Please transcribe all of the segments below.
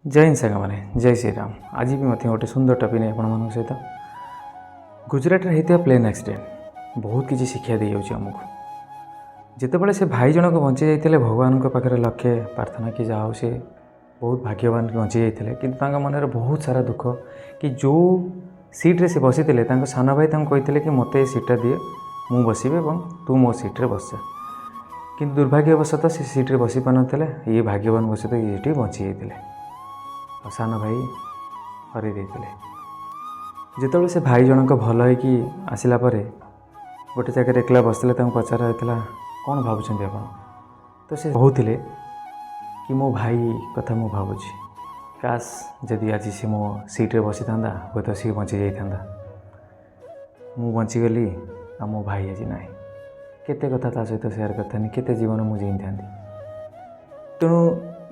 जय हिंद साग मैंने जय श्री राम। आज भी मत गोटे सुंदर टॉपिक नहीं आपण सहित गुजरात में होता प्लेन एक्सीडेंट बहुत किसी शिक्षा दे जाऊँ आमको। जितेबाला से भाई जनक बंची जाते भगवान पाखे लक्ष्य प्रार्थना कि जाओ से बहुत भाग्यवान बंची जाते कि मन में बहुत सारा दुख कि जो सीट्रे से बसी सान भाई कहते कि मत ये सीटा दिए मु बसबी और तू मो सीट्रे बस जा कि दुर्भाग्यवशतः से सीट्रे बसी पार ना ये भाग्यवान वशत ये बंची जाते सान भाई हर जिते से भाई जनक भल हो आसला गोटे जगह एकला बसते पचारा होता कौन भावुं आप तो से कहते कि मो भाई कथा मु भावुँ काश जदि आज सी मो सीट्रे बसी था हे तो सी बची जाता मु बचीगली आ मो भाई आज ना केते कथा ता सहित सेयार करता केते जीवन मुझे जीता तेणु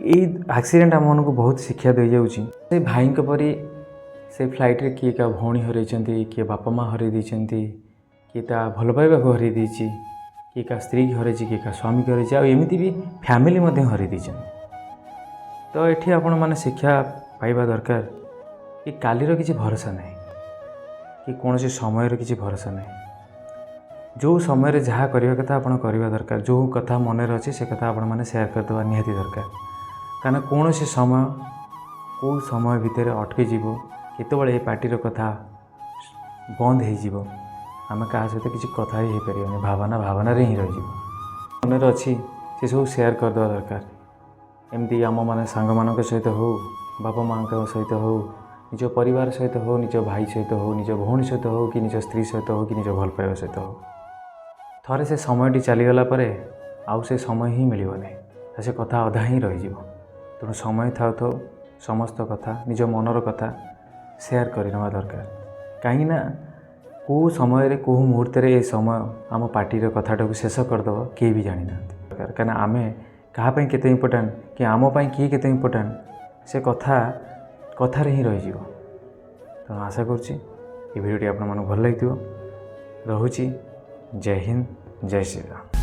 यही एक्सीडेंट आम मन को बहुत शिक्षा दे जाऊँगी से भाई परी से फ्लाइट रे किए क्या भौणी हर किए बापा माँ हर किए ता भल पाइबा को हर किए का स्त्री की हर किए का स्वामी की हर आमती भी फैमिली हर तो ये आपण मैंने शिक्षा पाइबा दरकार कि कालीर किसी भरोसा नहीं कि कौन से समय किसी भरोसा नहीं जो समय जहाँ करने कथा आप करवा दरकार जो कथा मन अच्छे से कथा आपण मैंने सेयार करदे निहाती दरकार कारण कौन से समय कौ समय भितर अटकी जीव केतबेले ये पार्टी कथा बंद हो आम क्या सहित किसी कथा ही पार भावना भावना ही रही मन अच्छी से सब सेयार करदे दरकार एमती आम मैंने सांग मान सहित हो बापा माँ सहित हो निज परिवार सहित हो निज भाई सहित हो निज भौणी सहित हो कि निज स्त्री सहित हो कि निज भल पाइबा सहित हो थरे से समयटी चलीगला आउ से समय ही मिलनी से कथा अधा ही रही तेणु समय था तो समस्त कथा निज मनर कथा सेयार करवा दरकार कहीं कौ समय कौ मुहूर्त ये समय आम पार्टी कथाटा को शेष करदेव किए भी जानी ना कहीं आम क्या केते इम्पोर्टाट कि आम किए केते इम्पोर्टाट से कथा कथार ही रही तेणु आशा करुँची भिडियोटी आप भल लगी रोची जय हिंद जय श्री राम।